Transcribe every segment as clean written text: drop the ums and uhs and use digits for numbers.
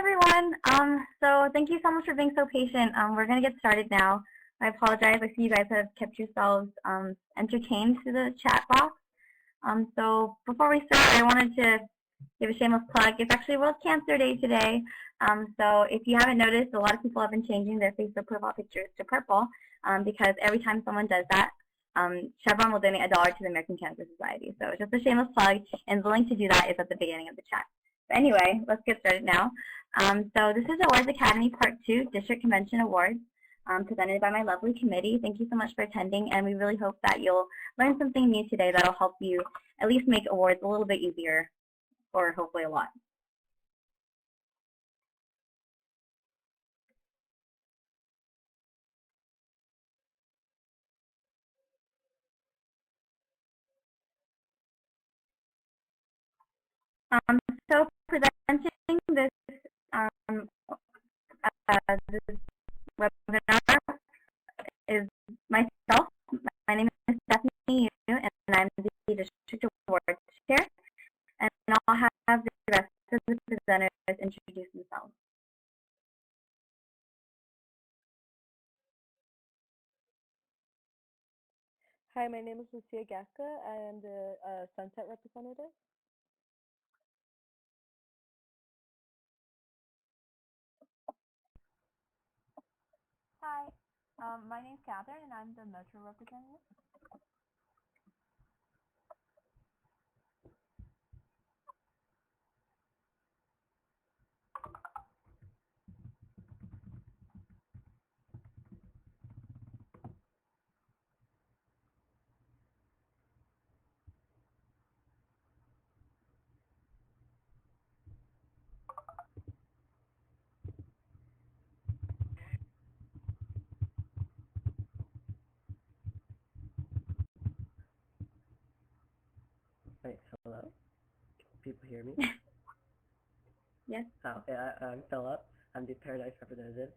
everyone. So thank you so much for being so patient. We're going to get started now. I apologize. I see you guys have kept yourselves entertained through the chat box. So before we start, I wanted to give a shameless plug. It's actually World Cancer Day today. So if you haven't noticed, a lot of people have been changing their Facebook profile pictures to purple because every time someone does that, Chevron will donate $1 to the American Cancer Society. So just a shameless plug, and the link to do that is at the beginning of the chat. But anyway, let's get started now. So this is Awards Academy Part 2 District Convention Awards presented by my lovely committee. Thank you so much for attending, and we really hope that you'll learn something new today that will help you at least make awards a little bit easier, or hopefully a lot. So presenting this, this webinar is myself. My name is Stephanie Yu, and I'm the District Award Chair. And I'll have the rest of the presenters introduce themselves. Hi, my name is Lucia Gasca. I am the Sunset representative. Hi, my name is Catherine, and I'm the Metro representative. Wait, hello? Can people hear me? Yes. Oh, I'm Philip. I'm the Paradise representative.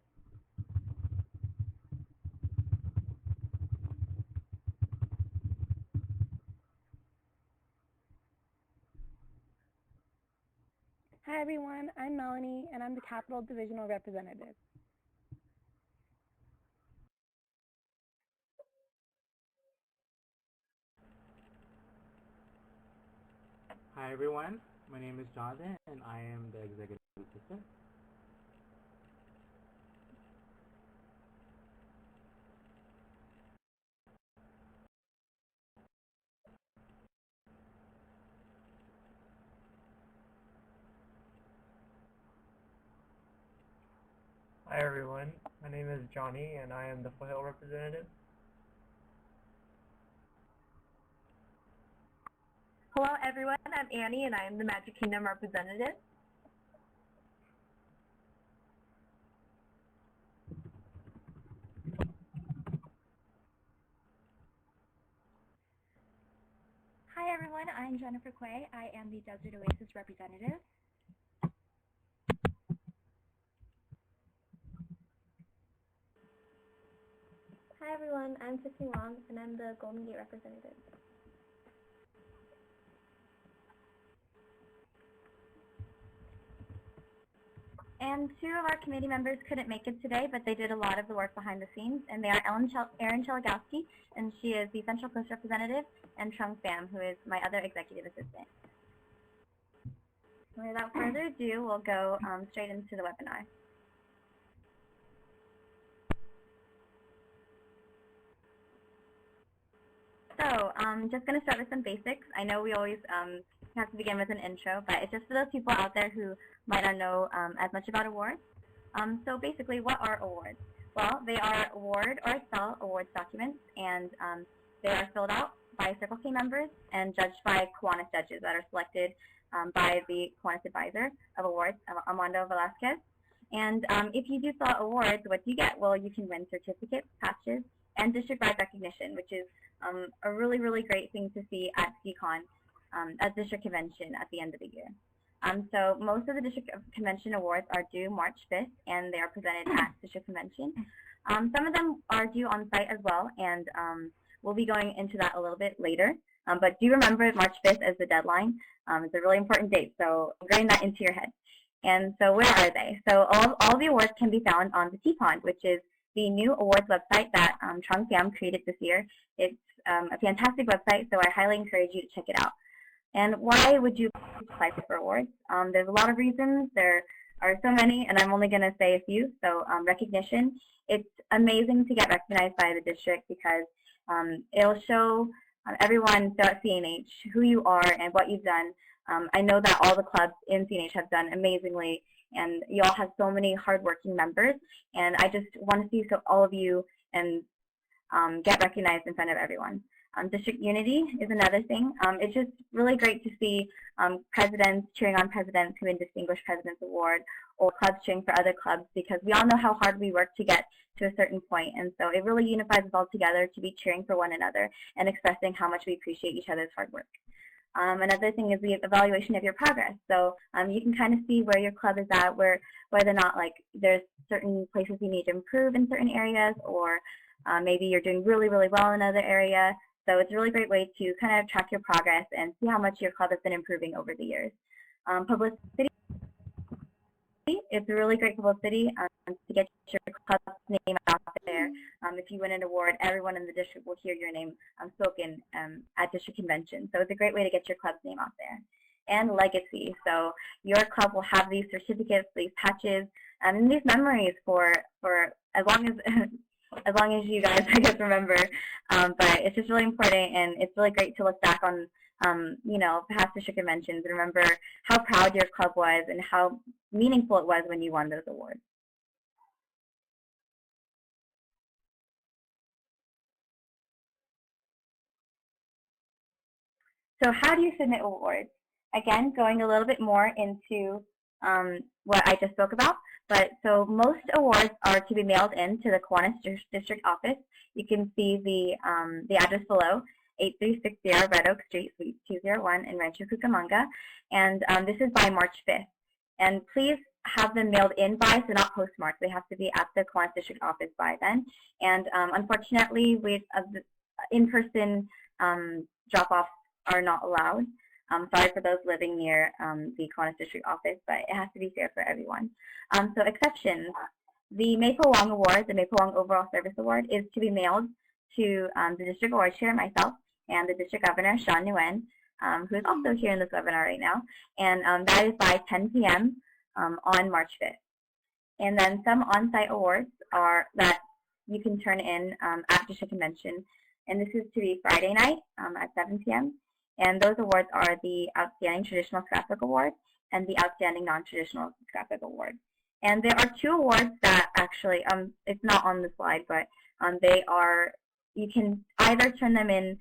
Hi, everyone. I'm Melanie, and I'm the Capital Divisional representative. Hi everyone, my name is Jonathan and I am the Executive Assistant. Hi everyone, my name is Johnny and I am the Foothill representative. Hello, everyone. I'm Annie, and I am the Magic Kingdom representative. Hi, everyone. I'm Jennifer Quay. I am the Desert Oasis representative. Hi, everyone. I'm Tiffany Wong, and I'm the Golden Gate representative. And two of our committee members couldn't make it today, but they did a lot of the work behind the scenes, and they are Erin Chelagowski, and she is the Central Coast representative, and Trung Pham, who is my other executive assistant. Without further ado, we'll go straight into the webinar. So I'm just going to start with some basics. I know we always have to begin with an intro, but it's just for those people out there who might not know as much about awards. So basically, what are awards? Well, they are award or cell awards documents, and they are filled out by Circle K members and judged by Kiwanis judges that are selected by the Kiwanis advisor of awards, Armando Velasquez. And if you do sell awards, what do you get? Well, you can win certificates, patches, and district-wide recognition, which is a really, really great thing to see at SkiCon, at District Convention at the end of the year. So most of the District Convention awards are due March 5th, and they are presented at District Convention. Some of them are due on site as well, and we'll be going into that a little bit later. But do remember March 5th as the deadline. It's a really important date, so ingrain that into your head. And so where are they? So all the awards can be found on the T-Pond, which is the new awards website that Trung Pham created this year. It's a fantastic website, so I highly encourage you to check it out. And why would you apply for awards? There's a lot of reasons. There are so many, and I'm only going to say a few. So recognition. It's amazing to get recognized by the district because it'll show everyone at CNH who you are and what you've done. I know that all the clubs in CNH have done amazingly, and you all have so many hardworking members, and I just want to see all of you and get recognized in front of everyone. District unity is another thing. It's just really great to see presidents cheering on presidents who win Distinguished President's Award, or clubs cheering for other clubs, because we all know how hard we work to get to a certain point, and so it really unifies us all together to be cheering for one another and expressing how much we appreciate each other's hard work. Another thing is the evaluation of your progress. So you can kind of see where your club is at, whether or not there's certain places you need to improve in certain areas, or maybe you're doing really, really well in another area. So it's a really great way to kind of track your progress and see how much your club has been improving over the years. Publicity. It's a really great publicity to get your club's name out there. If you win an award, everyone in the district will hear your name spoken at district convention. So it's a great way to get your club's name out there. And legacy. So your club will have these certificates, these patches, and these memories for as long as you guys, I guess, remember. But it's just really important, and it's really great to look back on past district conventions and remember how proud your club was and how meaningful it was when you won those awards. So how do you submit awards? Again, going a little bit more into what I just spoke about. But so most awards are to be mailed in to the Kiwanis district office. You can see the address below, 8360 Red Oak Street, Suite 201 in Rancho Cucamonga. And this is by March 5th. And please have them mailed in by, so not postmarked. They have to be at the Kiwanis district office by then. And unfortunately, in-person drop-offs are not allowed. Sorry for those living near the Kiwanis district office, but it has to be fair for everyone. So exceptions. The Maple Wong Award, the Maple Wong Overall Service Award, is to be mailed to the district award chair, myself, and the district governor, Sean Nguyen, who is also here in this webinar right now. And that is by 10 p.m. On March 5th. And then some on-site awards are that you can turn in at district convention. And this is to be Friday night at 7 p.m. And those awards are the Outstanding Traditional Scrapbook Award and the Outstanding Non-Traditional Scrapbook Award. And there are two awards that actually, it's not on the slide, but you can either turn them in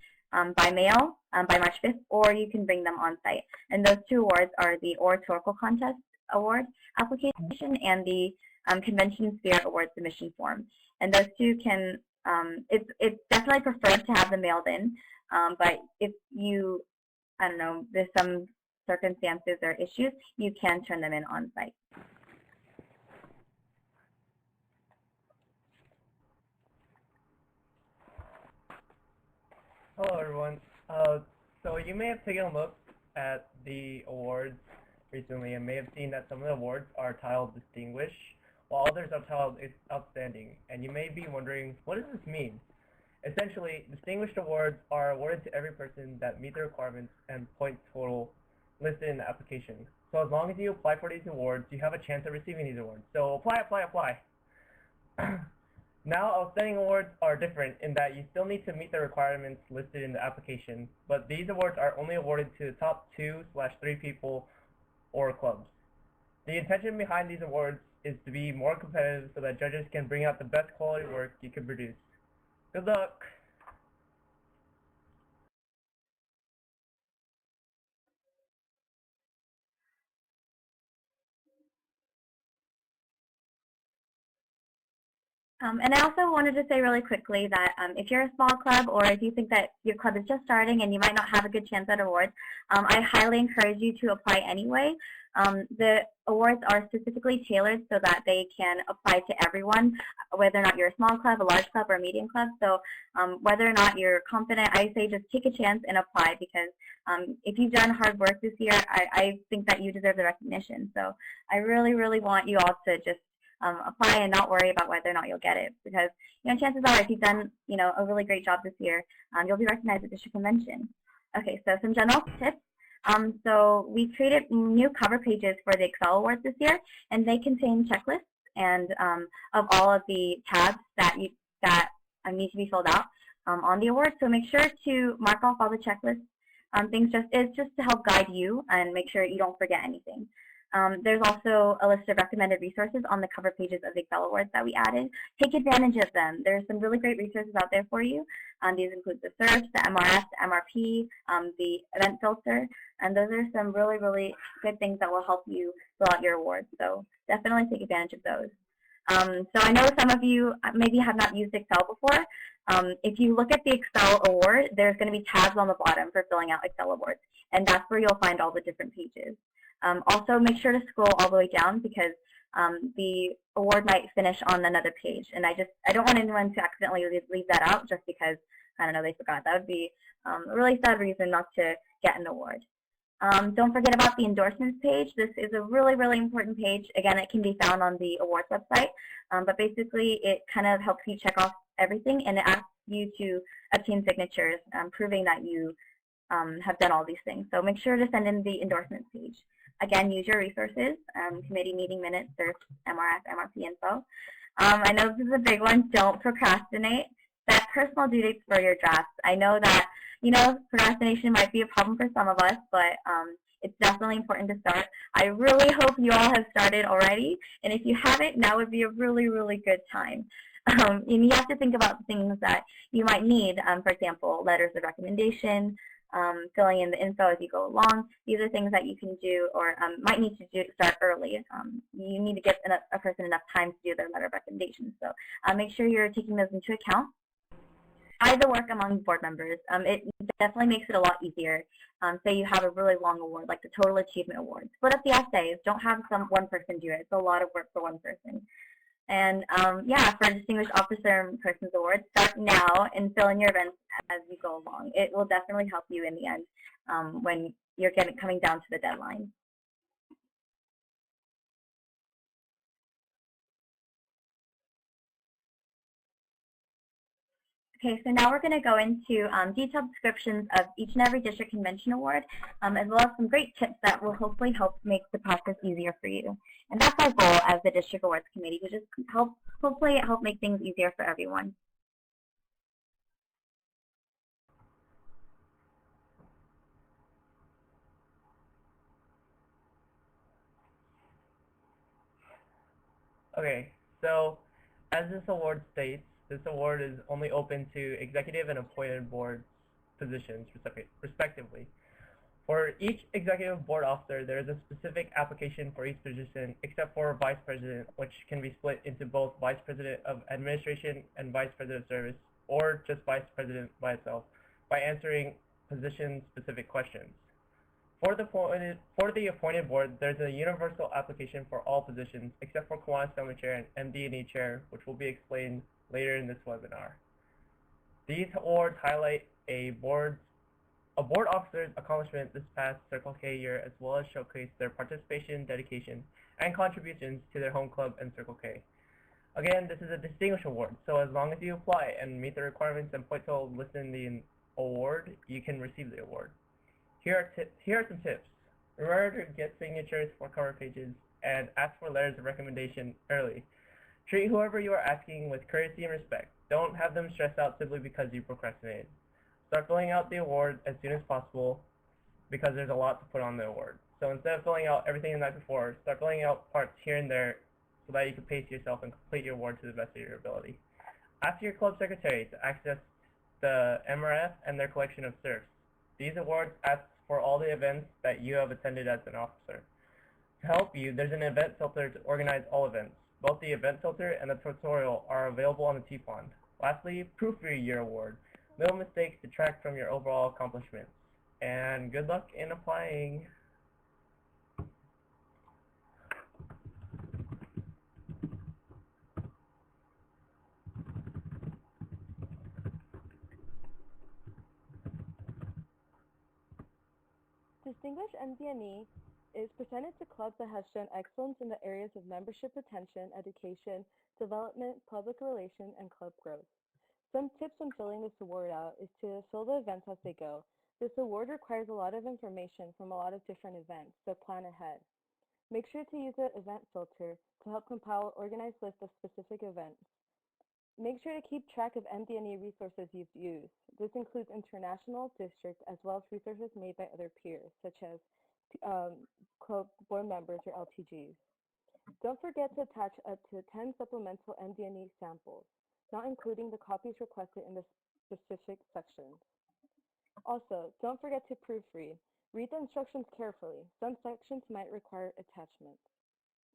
by mail by March 5th, or you can bring them on site. And those two awards are the Oratorical Contest Award application and the Convention Spirit Award submission form. And those two can, it's definitely preferred to have them mailed in, but if you, I don't know, there's some circumstances or issues, you can turn them in on site. Hello, everyone. So you may have taken a look at the awards recently and may have seen that some of the awards are titled Distinguished, while others are titled Outstanding. And you may be wondering, what does this mean? Essentially, distinguished awards are awarded to every person that meet the requirements and point total listed in the application. So as long as you apply for these awards, you have a chance of receiving these awards. So apply, apply, apply. Now, outstanding awards are different in that you still need to meet the requirements listed in the application, but these awards are only awarded to the top 2/3 people or clubs. The intention behind these awards is to be more competitive so that judges can bring out the best quality work you can produce. Good luck! And I also wanted to say really quickly that if you're a small club or if you think that your club is just starting and you might not have a good chance at awards, I highly encourage you to apply anyway. The awards are specifically tailored so that they can apply to everyone, whether or not you're a small club, a large club, or a medium club. So whether or not you're confident, I say just take a chance and apply, because if you've done hard work this year, I think that you deserve the recognition. So I really, really want you all to just apply and not worry about whether or not you'll get it, because chances are if you've done a really great job this year, you'll be recognized at district convention. Okay, so some general tips. So we created new cover pages for the Excel Awards this year, and they contain checklists and of all of the tabs that need to be filled out on the award. So make sure to mark off all the checklists. It's just to help guide you and make sure you don't forget anything. There's also a list of recommended resources on the cover pages of the Excel Awards that we added. Take advantage of them. There's some really great resources out there for you. These include the search, the MRF, the MRP, the event filter, and those are some really, really good things that will help you fill out your awards. So definitely take advantage of those. So I know some of you maybe have not used Excel before. If you look at the Excel award, there's going to be tabs on the bottom for filling out Excel awards, and that's where you'll find all the different pages. Also, make sure to scroll all the way down, because the award might finish on another page, and I don't want anyone to accidentally leave that out just because, I don't know, they forgot. That would be a really sad reason not to get an award. Don't forget about the endorsements page. This is a really, really important page. Again, it can be found on the awards website, but basically it kind of helps you check off everything, and it asks you to obtain signatures proving that you have done all these things. So make sure to send in the endorsements page. Again, use your resources, committee meeting minutes, search, MRF, MRP info. I know this is a big one. Don't procrastinate. Set personal due dates for your drafts. I know that, procrastination might be a problem for some of us, but it's definitely important to start. I really hope you all have started already, and if you haven't, now would be a really, really good time. And you have to think about things that you might need, for example, letters of recommendation, filling in the info as you go along. These are things that you can do or might need to do to start early. You need to give a person enough time to do their letter of recommendation. So make sure you're taking those into account. Divide the work among board members. It definitely makes it a lot easier. Say you have a really long award, like the Total Achievement Award. Split up the essays. Don't have one person do it. It's a lot of work for one person. And yeah, for Distinguished Officer and Persons Awards, start now and fill in your events as you go along. It will definitely help you in the end when you're coming down to the deadline. Okay, so now we're going to go into detailed descriptions of each and every district convention award, as well as some great tips that will hopefully help make the process easier for you. And that's our goal as the District Awards Committee, to just hopefully help make things easier for everyone. Okay, so as this award states, this award is only open to executive and appointed board positions, respectively. For each executive board officer, there is a specific application for each position, except for vice president, which can be split into both vice president of administration and vice president of service, or just vice president by itself, by answering position-specific questions. For the appointed board, there's a universal application for all positions, except for Kiwanis Family Chair and MD&E Chair, which will be explained later in this webinar. These awards highlight a board officer's accomplishment this past Circle K year, as well as showcase their participation, dedication, and contributions to their home club and Circle K. Again, this is a distinguished award, so as long as you apply and meet the requirements and point totals listed in the award, you can receive the award. Here are some tips. Remember to get signatures for cover pages and ask for letters of recommendation early. Treat whoever you are asking with courtesy and respect. Don't have them stressed out simply because you procrastinated. Start filling out the award as soon as possible, because there's a lot to put on the award. So instead of filling out everything the night before, start filling out parts here and there so that you can pace yourself and complete your award to the best of your ability. Ask your club secretary to access the MRF and their collection of certs. These awards ask for all the events that you have attended as an officer. To help you, there's an event filter to organize all events. Both the event filter and the tutorial are available on the T-Pond. Lastly, Proofread Year Award. Little mistakes detract from your overall accomplishments. And good luck in applying. Distinguished MDNE is presented to clubs that have shown excellence in the areas of membership retention, education, development, public relations, and club growth. Some tips when filling this award out is to fill the events as they go. This award requires a lot of information from a lot of different events, so plan ahead. Make sure to use the event filter to help compile an organized list of specific events. Make sure to keep track of MDNE resources you've used. This includes international, district, as well as resources made by other peers, such as club board members or LTGs. Don't forget to attach up to 10 supplemental MDNE samples, not including the copies requested in the specific sections. Also, don't forget to proofread. Read the instructions carefully. Some sections might require attachments.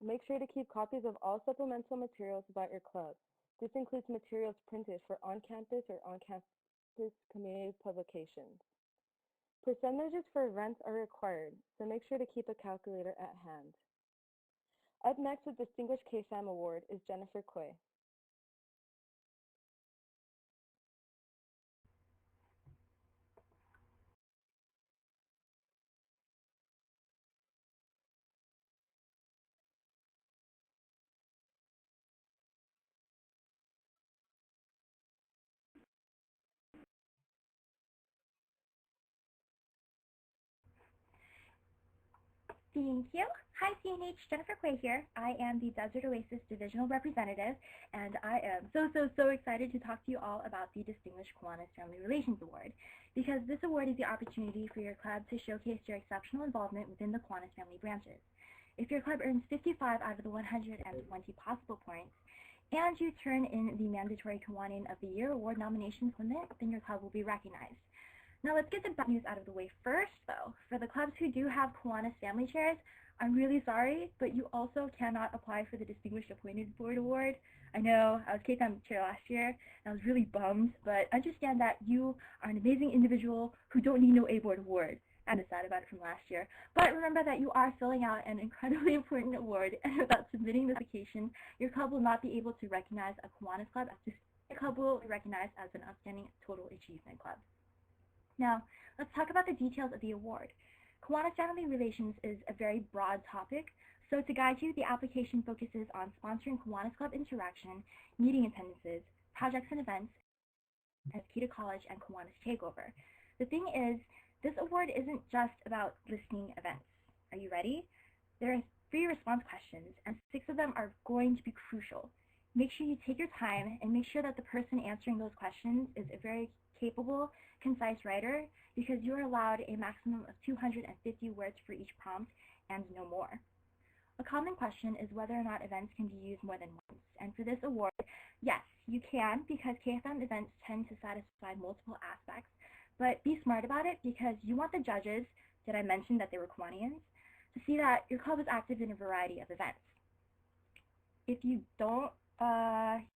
Make sure to keep copies of all supplemental materials about your club. This includes materials printed for on-campus or on-campus community publications. Percentages for events are required, so make sure to keep a calculator at hand. Up next with Distinguished KFAM Award is Jennifer Quay. Thank you. Hi, CNH. Jennifer Quay here. I am the Desert Oasis Divisional Representative, and I am so excited to talk to you all about the Distinguished Kiwanis Family Relations Award, because this award is the opportunity for your club to showcase your exceptional involvement within the Kiwanis family branches. If your club earns 55 out of the 120 possible points, and you turn in the mandatory Kiwanian of the Year award nominations limit, then your club will be recognized. Now let's get the bad news out of the way first, though. For the clubs who do have Kiwanis family chairs, I'm really sorry, but you also cannot apply for the Distinguished Appointed Board Award. I know, I was KFAM chair last year, and I was really bummed, but understand that you are an amazing individual who don't need no A-Board award. I'm sad about it from last year. But remember that you are filling out an incredibly important award, and without submitting the application, your club will not be able to recognize a Kiwanis club as your club will be recognized as an outstanding total achievement club. Now, let's talk about the details of the award. Kiwanis Family Relations is a very broad topic, so to guide you, the application focuses on sponsoring Kiwanis Club interaction, meeting attendances, projects and events, as key to college and Kiwanis takeover. The thing is, this award isn't just about listing events. Are you ready? There are 3 response questions, and 6 of them are going to be crucial. Make sure you take your time and make sure that the person answering those questions is a very capable, concise writer, because you are allowed a maximum of 250 words for each prompt and no more. A common question is whether or not events can be used more than once. And for this award, yes, you can, because KFAM events tend to satisfy multiple aspects. But be smart about it, because you want the judges, did I mention that they were Kiwanians, to see that your club is active in a variety of events. If you don't,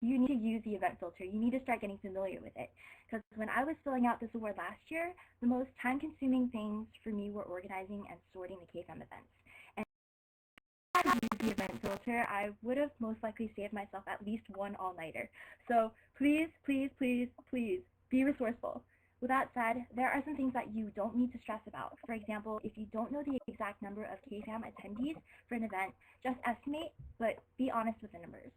you need to use the event filter. You need to start getting familiar with it. Because when I was filling out this award last year, the most time-consuming things for me were organizing and sorting the KFAM events. And if I had used the event filter, I would have most likely saved myself at least one all-nighter. So please, please, please, please be resourceful. With that said, there are some things that you don't need to stress about. For example, if you don't know the exact number of KFAM attendees for an event, just estimate, but be honest with the numbers.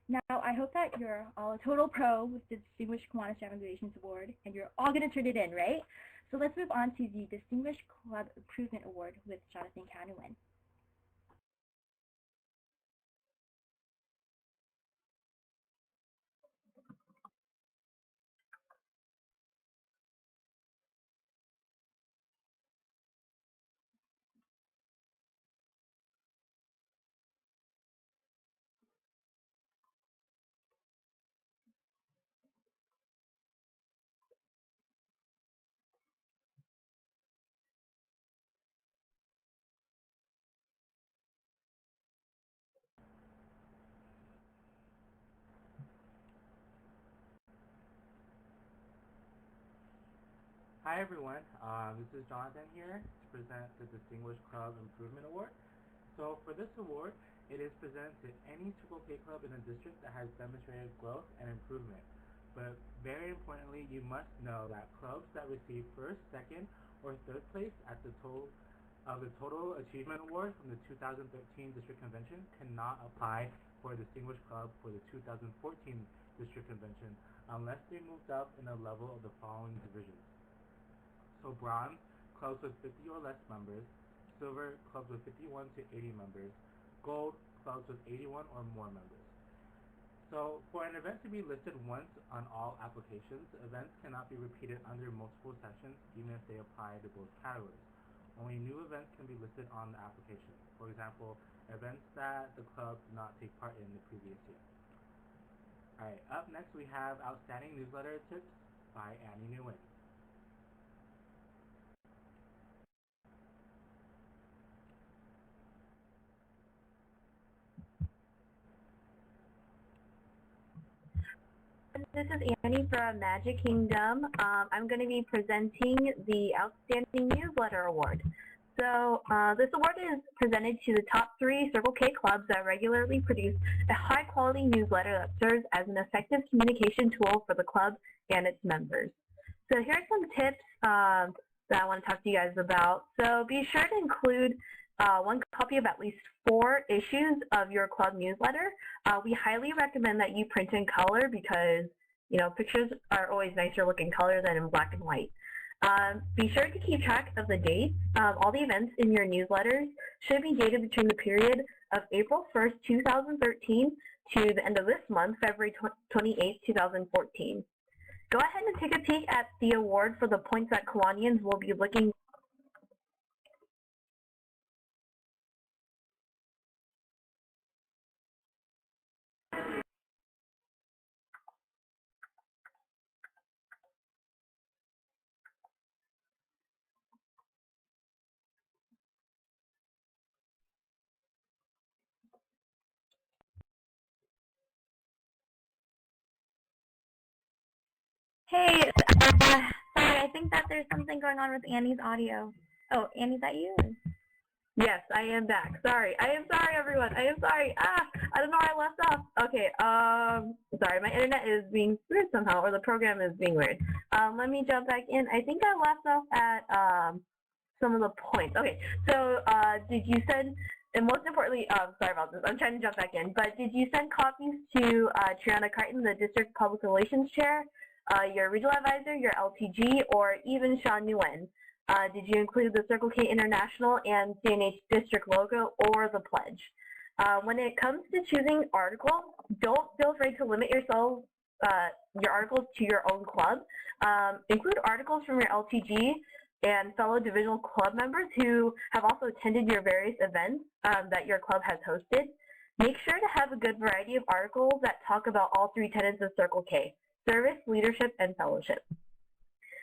Now, I hope that you're all a total pro with the Distinguished Kiwanis Family Relations Award, and you're all going to turn it in, right? So let's move on to the Distinguished Club Improvement Award with Jonathan Canuin. Hi everyone, this is Jonathan here to present the Distinguished Club Improvement Award. So for this award, it is presented to any Circle K club in a district that has demonstrated growth and improvement. But very importantly, you must know that clubs that receive first, second, or third place at the total Achievement Award from the 2013 District Convention cannot apply for a Distinguished Club for the 2014 District Convention unless they moved up in a level of the following divisions. So bronze, clubs with 50 or less members; silver, clubs with 51 to 80 members; gold, clubs with 81 or more members. So for an event to be listed once on all applications, events cannot be repeated under multiple sessions even if they apply to both categories. Only new events can be listed on the application. For example, events that the club did not take part in the previous year. Alright, up next we have Outstanding Newsletter Tips by Annie Nguyen. This is Annie from Magic Kingdom. I'm going to be presenting the Outstanding Newsletter Award. So this award is presented to the top 3 Circle K clubs that regularly produce a high-quality newsletter that serves as an effective communication tool for the club and its members. So here are some tips that I want to talk to you guys about. So be sure to include one copy of at least 4 issues of your club newsletter. We highly recommend that you print in color because, you know, pictures are always nicer looking color than in black and white. Be sure to keep track of the dates. All the events in your newsletters should be dated between the period of April 1st, 2013 to the end of this month, February 28th, 2014. Go ahead and take a peek at the award for the points that Kiwanians will be looking. Hey, sorry, I think that there's something going on with Annie's audio. Oh, Annie, is that you? Yes, I am back. Sorry. I am sorry, everyone. I am sorry. I don't know where I left off. Okay, sorry, my internet is being weird somehow, or the program is being weird. Let me jump back in. I think I left off at, some of the points. Okay, so, did you send, and most importantly, sorry about this, I'm trying to jump back in, but did you send copies to Triana Crichton, the District Public Relations Chair, your Regional Advisor, your LTG, or even Sean Nguyen? Did you include the Circle K International and CNH District logo or the pledge? When it comes to choosing articles, don't feel afraid to limit yourself, your articles to your own club. Include articles from your LTG and fellow divisional club members who have also attended your various events that your club has hosted. Make sure to have a good variety of articles that talk about all 3 tenets of Circle K: service, leadership, and fellowship.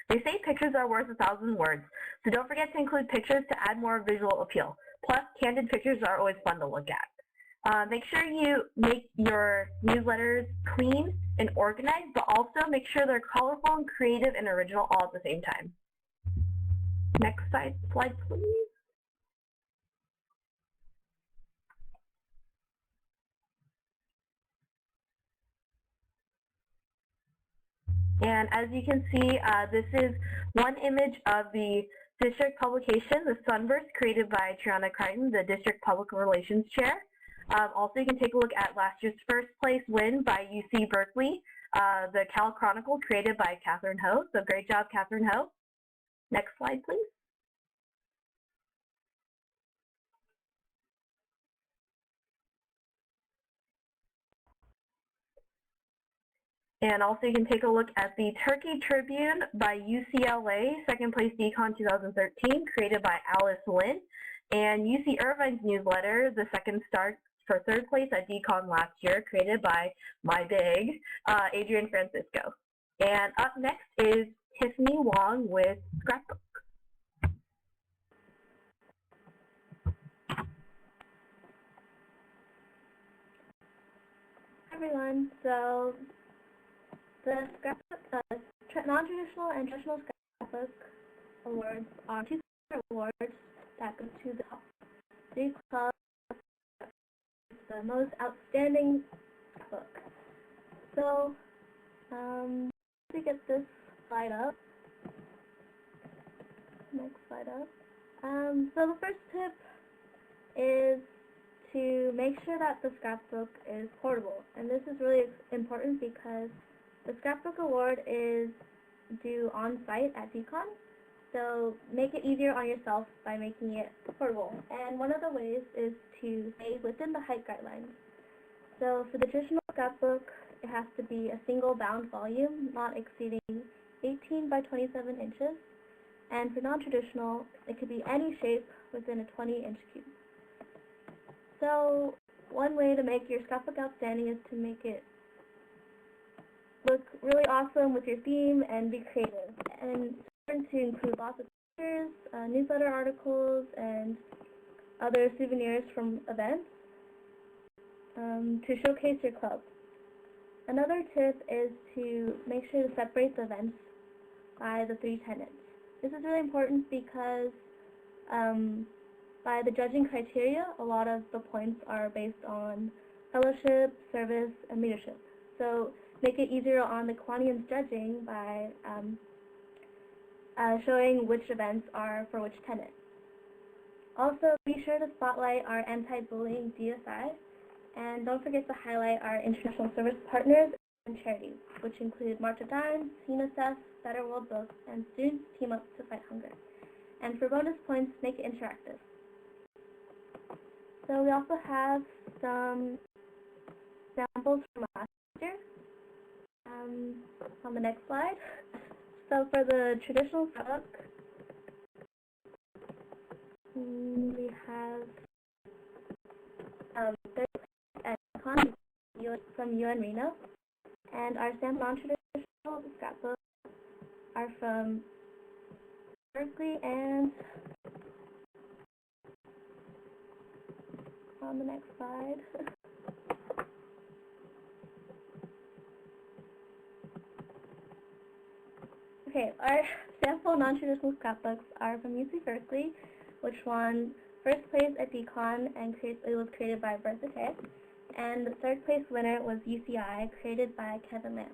They say pictures are worth 1,000 words, so don't forget to include pictures to add more visual appeal. Plus, candid pictures are always fun to look at. Make sure you make your newsletters clean and organized, but also make sure they're colorful and creative and original all at the same time. Next slide, please. And as you can see, this is one image of the district publication, The Sunburst, created by Triana Crichton, the District Public Relations Chair. Also, you can take a look at last year's first place win by UC Berkeley, the Cal Chronicle, created by Catherine Ho. So great job, Catherine Ho. Next slide, please. And also you can take a look at the Turkey Tribune by UCLA, second place Decon 2013, created by Alice Lynn. And UC Irvine's newsletter, the second start for third place at Decon last year, created by my big, Adrian Francisco. And up next is Tiffany Wong with Scrapbook. Hi everyone, so the scrapbook, non-traditional and traditional scrapbook awards are two awards that go to the top 3 clubs, the most outstanding book. So, to get this slide up, next slide up. So the first tip is to make sure that the scrapbook is portable, and this is really important because the scrapbook award is due on site at DCON, so make it easier on yourself by making it portable. And one of the ways is to stay within the height guidelines. So for the traditional scrapbook, it has to be a single bound volume, not exceeding 18 by 27 inches. And for non-traditional, it could be any shape within a 20-inch cube. So one way to make your scrapbook outstanding is to make it look really awesome with your theme and be creative. And to include lots of pictures, newsletter articles, and other souvenirs from events to showcase your club. Another tip is to make sure to separate the events by the 3 tenets. This is really important because by the judging criteria, a lot of the points are based on fellowship, service, and leadership. So make it easier on the QUANYIans judging by showing which events are for which tenet. Also, be sure to spotlight our anti-bullying DSI, and don't forget to highlight our international service partners and charities, which include March of Dimes, UNICEF, Better World Books, and Students Team Up to Fight Hunger. And for bonus points, make it interactive. So we also have some samples from last year on the next slide. So for the traditional book, we have from UN Reno, and our sample non-traditional scrapbooks are from Berkeley and on the next slide. Okay, our sample non-traditional scrapbooks are from UC Berkeley, which won first place at DCON, and it was created by Bertha Kay. And the third place winner was UCI, created by Kevin Lamb.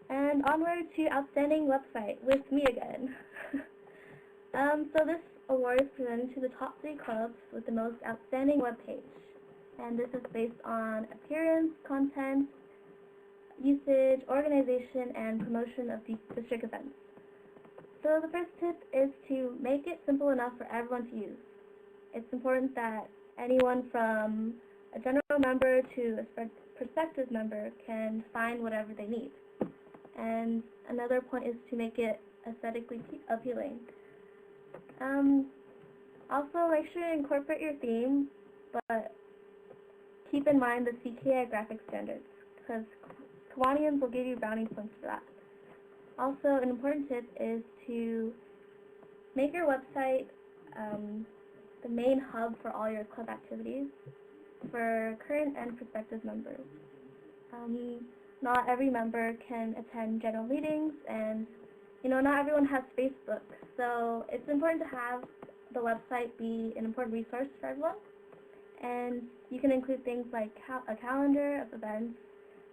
And onward to Outstanding Website with me again. So this award is presented to the top 3 clubs with the most outstanding web page. And this is based on appearance, content, usage, organization, and promotion of district events. So the first tip is to make it simple enough for everyone to use. It's important that anyone from a general member to a prospective member can find whatever they need. And another point is to make it aesthetically appealing. Also, make sure to incorporate your theme, but keep in mind the CKI graphic standards, because QUANYIans will give you brownie points for that. Also, an important tip is to make your website the main hub for all your club activities for current and prospective members. Not every member can attend general meetings, and not everyone has Facebook, so it's important to have the website be an important resource for everyone. And you can include things like a calendar of events,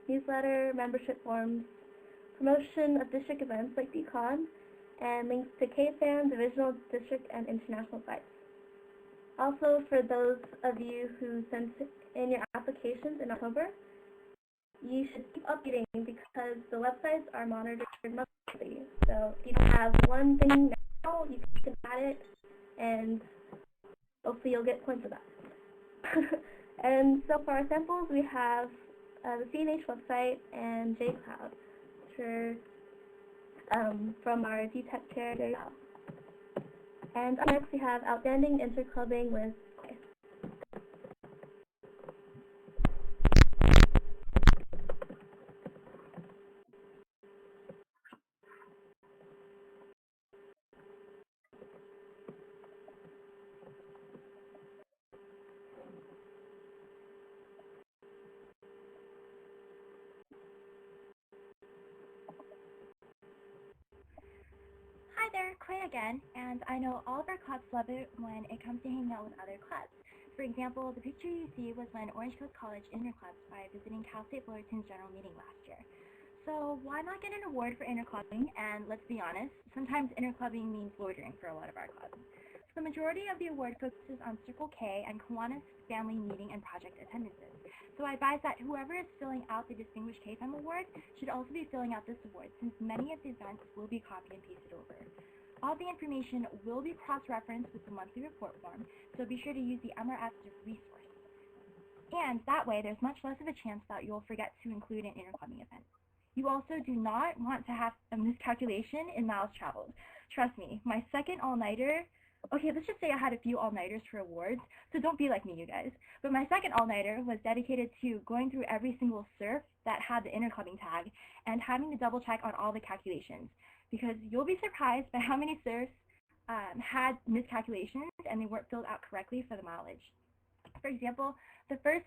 newsletter, membership forms, promotion of district events like DCON, and links to KFAN, divisional, district, and international sites. Also, for those of you who sent in your applications in October, you should keep updating because the websites are monitored monthly. So if you don't have one thing now, you can add it, and hopefully you'll get points for that. And so for our samples, we have the CNH website and JCloud, which are from our DTech chair. And up next, we have Outstanding Interclubbing with Clay. Hi there, Quay again, and I know all of our clubs love it when it comes to hanging out with other clubs. For example, the picture you see was when Orange Coast College interclubs by visiting Cal State Fullerton's general meeting last year. So why not get an award for interclubbing? And let's be honest, sometimes interclubbing means loitering for a lot of our clubs. The majority of the award focuses on Circle K and Kiwanis family meeting and project attendances. So I advise that whoever is filling out the Distinguished KFM Award should also be filling out this award, since many of the events will be copied and pasted over. All the information will be cross-referenced with the monthly report form, so be sure to use the MRF as a resource. And that way, there's much less of a chance that you'll forget to include an interclubbing event. You also do not want to have a miscalculation in miles traveled. Trust me, my second all-nighter, okay, let's just say I had a few all-nighters for awards, so don't be like me, you guys. But my second all-nighter was dedicated to going through every single surf that had the interclubbing tag and having to double-check on all the calculations, because you'll be surprised by how many surfs had miscalculations and they weren't filled out correctly for the mileage. For example, the first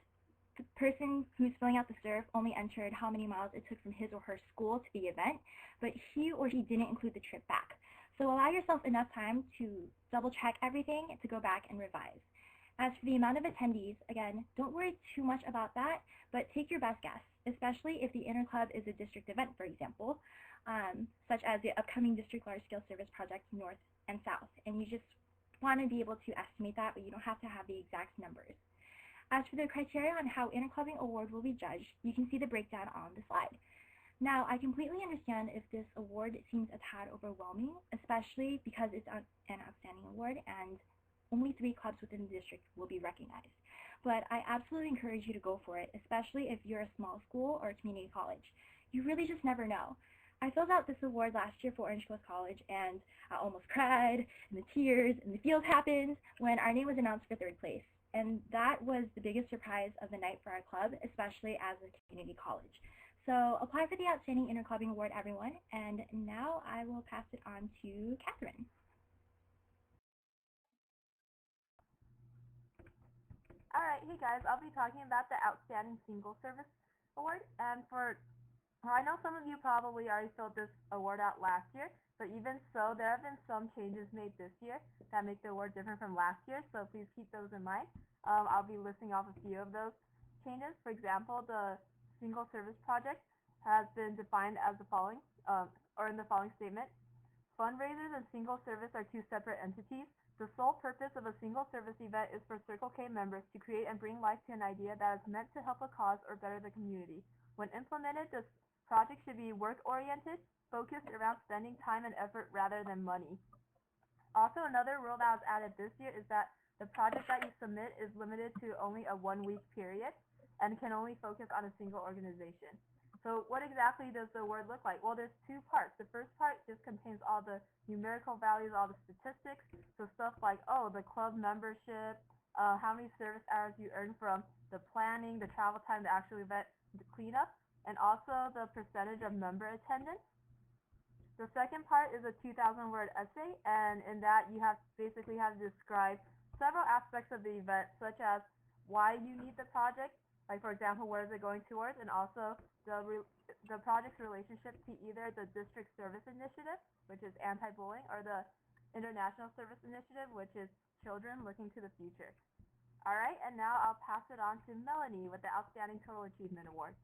person who's filling out the surf only entered how many miles it took from his or her school to the event, but he or she didn't include the trip back. So allow yourself enough time to double check everything to go back and revise. As for the amount of attendees, again, don't worry too much about that, but take your best guess, especially if the interclub is a district event, for example, such as the upcoming District Large Scale Service Project North and South, and you just want to be able to estimate that, but you don't have to have the exact numbers. As for the criteria on how Interclubbing Award will be judged, you can see the breakdown on the slide. Now, I completely understand if this award seems a tad overwhelming, especially because it's an outstanding award and only 3 clubs within the district will be recognized. But I absolutely encourage you to go for it, especially if you're a small school or a community college. You really just never know. I filled out this award last year for Orange Coast College, and I almost cried, and the tears and the feels happened when our name was announced for 3rd place. And that was the biggest surprise of the night for our club, especially as a community college. So apply for the Outstanding Interclubbing Award, everyone, and now I will pass it on to Catherine. Alright, hey guys, I'll be talking about the Outstanding Single Service Award, and I know some of you probably already filled this award out last year, but even so, there have been some changes made this year that make the award different from last year, so please keep those in mind. I'll be listing off a few of those changes. For example, the Single Service Project has been defined as the following, or in the following statement. Fundraisers and single service are 2 separate entities. The sole purpose of a single service event is for Circle K members to create and bring life to an idea that is meant to help a cause or better the community. When implemented, this project should be work-oriented, focused around spending time and effort rather than money. Also, another rule that was added this year is that the project that you submit is limited to only a 1-week period and can only focus on a single organization. So what exactly does the award look like? Well, there's 2 parts. The first part just contains all the numerical values, all the statistics, so stuff like, the club membership, how many service hours you earn from the planning, the travel time, the actual event, the cleanup, and also the percentage of member attendance. The second part is a 2,000-word essay, and in that you basically have to describe several aspects of the event, such as why you need the project, like for example, what is it going towards, and also the project's relationship to either the District Service Initiative, which is anti-bullying, or the International Service Initiative, which is children looking to the future. Alright, and now I'll pass it on to Melanie with the Outstanding Total Achievement Award.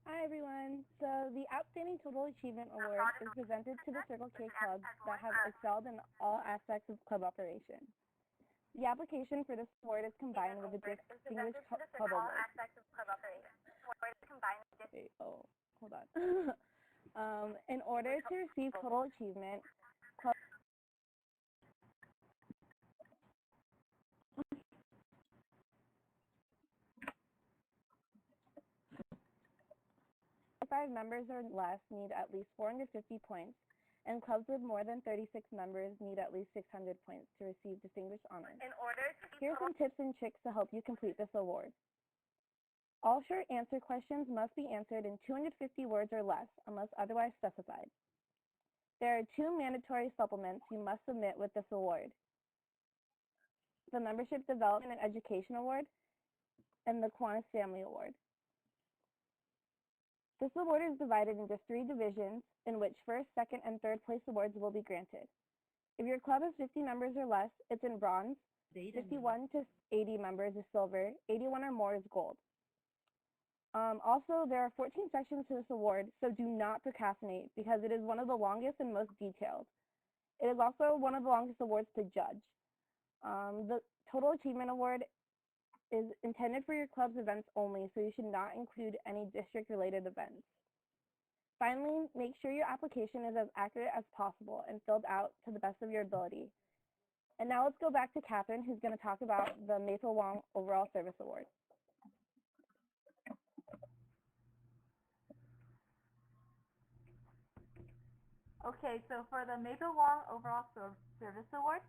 Hi everyone. So the Outstanding Total Achievement Award is presented to the Circle K clubs that have excelled in all aspects of club operation. The application for this award is combined with the Distinguished Club Award. Wait, hold on. In order to receive total achievement, five members or less need at least 450 points, and clubs with more than 36 members need at least 600 points to receive distinguished honors. Here are some tips and tricks to help you complete this award. All short answer questions must be answered in 250 words or less, unless otherwise specified. There are 2 mandatory supplements you must submit with this award: the Membership Development and Education Award and the Kiwanis Family Award. This award is divided into 3 divisions in which first, second, and third place awards will be granted. If your club has 50 members or less, it's in bronze. 51 to 80 members is silver. 81 or more is gold. Also, there are 14 sections to this award, so do not procrastinate because it is one of the longest and most detailed. It is also one of the longest awards to judge. The Total Achievement Award is intended for your club's events only, so you should not include any district-related events. Finally, make sure your application is as accurate as possible and filled out to the best of your ability. And now let's go back to Catherine, who's going to talk about the Maple Wong Overall Service Award. Okay, so for the Maple Wong Overall Service Award,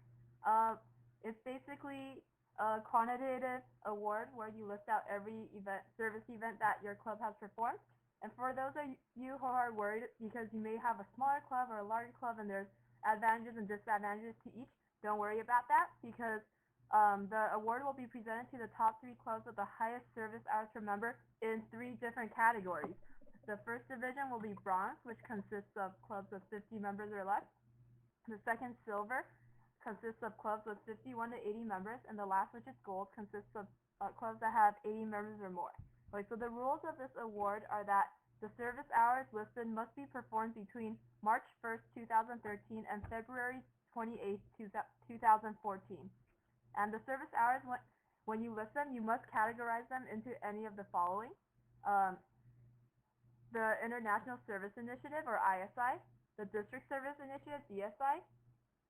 it's basically a quantitative award where you list out every service event that your club has performed. And for those of you who are worried because you may have a smaller club or a larger club and there's advantages and disadvantages to each, don't worry about that because the award will be presented to the top 3 clubs with the highest service hours per member in 3 different categories. The first division will be bronze, which consists of clubs with 50 members or less. The second, silver, consists of clubs with 51 to 80 members. And the last, which is gold, consists of clubs that have 80 members or more. Okay, so the rules of this award are that the service hours listed must be performed between March 1st, 2013 and February 28th, 2014. And the service hours, when you list them, you must categorize them into any of the following. The International Service Initiative, or ISI, the District Service Initiative, DSI,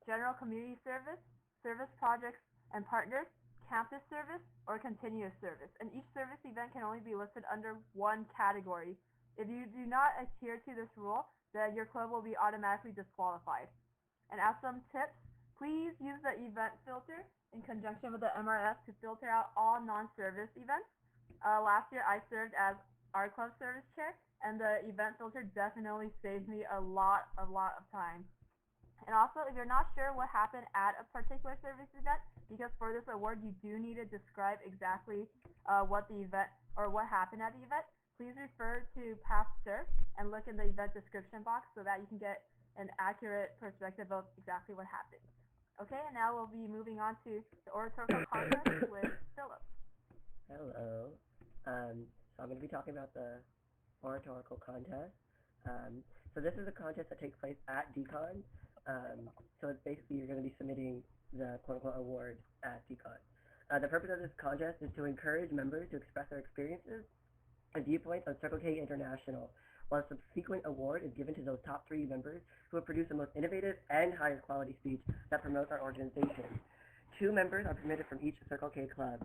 General Community Service, Service Projects and Partners, Campus Service, or Continuous Service. And each service event can only be listed under one category. If you do not adhere to this rule, then your club will be automatically disqualified. And as some tips, please use the event filter in conjunction with the MRF to filter out all non-service events. Last year, I served as our club service chair, and the event filter definitely saved me a lot of time. And also, if you're not sure what happened at a particular service event, because for this award you do need to describe exactly what the event or what happened at the event, please refer to past serve and look in the event description box so that you can get an accurate perspective of exactly what happened. Okay, and now we'll be moving on to the oratorical contest with Philip. Hello. So I'm going to be talking about the oratorical contest. So this is a contest that takes place at DCON. So it's basically you're going to be submitting the quote-unquote award at DCON. The purpose of this contest is to encourage members to express their experiences and viewpoints on Circle K International, while a subsequent award is given to those top 3 members who have produced the most innovative and higher quality speech that promotes our organization. 2 members are permitted from each Circle K club,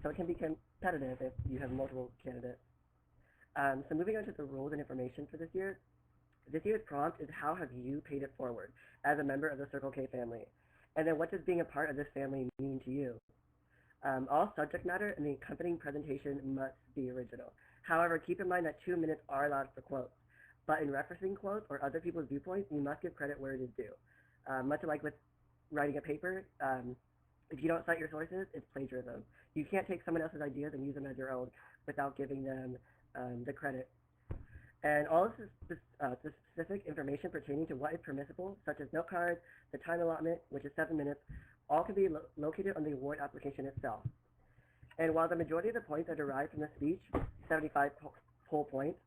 so it can be competitive if you have multiple candidates. So moving on to the rules and information for this year. This year's prompt is how have you paid it forward as a member of the Circle K family? And then what does being a part of this family mean to you? All subject matter and the accompanying presentation must be original. However, keep in mind that 2 minutes are allowed for quotes. But in referencing quotes or other people's viewpoints, you must give credit where it is due. Much like with writing a paper, if you don't cite your sources, it's plagiarism. You can't take someone else's ideas and use them as your own without giving them the credit. And all of this specific information pertaining to what is permissible, such as note cards, the time allotment, which is 7 minutes, all can be located on the award application itself. And while the majority of the points are derived from the speech, 75 whole points,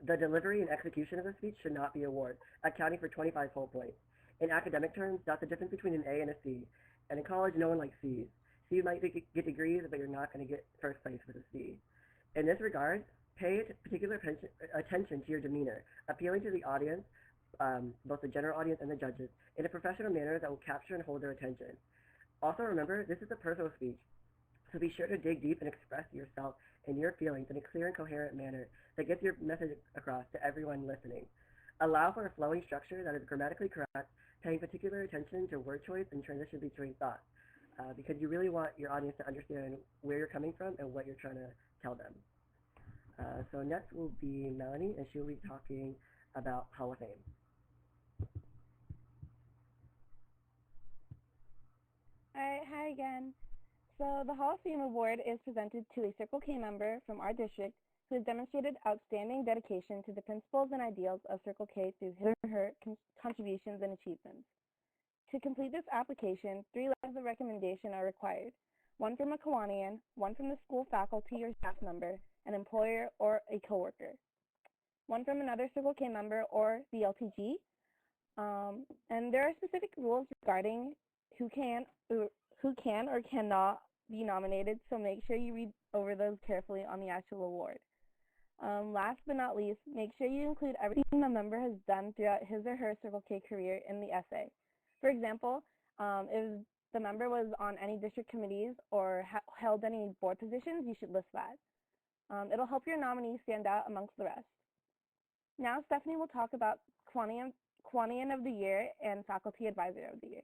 the delivery and execution of the speech should not be awarded, accounting for 25 whole points. In academic terms, that's the difference between an A and a C. And in college, no one likes C's. C's might get degrees, but you're not going to get first place with a C. In this regard, pay particular attention to your demeanor, appealing to the audience, both the general audience and the judges, in a professional manner that will capture and hold their attention. Also remember, this is a personal speech, so be sure to dig deep and express yourself and your feelings in a clear and coherent manner that gets your message across to everyone listening. Allow for a flowing structure that is grammatically correct, paying particular attention to word choice and transition between thoughts, because you really want your audience to understand where you're coming from and what you're trying to tell them. So next will be Melanie, and she'll be talking about Hall of Fame. Alright, hi again. So the Holocene Award is presented to a Circle K member from our district who has demonstrated outstanding dedication to the principles and ideals of Circle K through his or her contributions and achievements. To complete this application, 3 letters of recommendation are required: 1 from a Kiwanian, 1 from the school faculty or staff member, an employer, or a coworker, 1 from another Circle K member or the LTG. And there are specific rules regarding who can or cannot be nominated, so make sure you read over those carefully on the actual award. Last but not least, make sure you include everything the member has done throughout his or her Circle K career in the essay. For example, if the member was on any district committees or held any board positions, you should list that. It'll help your nominee stand out amongst the rest. Now Stephanie will talk about QUANYI of the Year and Faculty Advisor of the Year.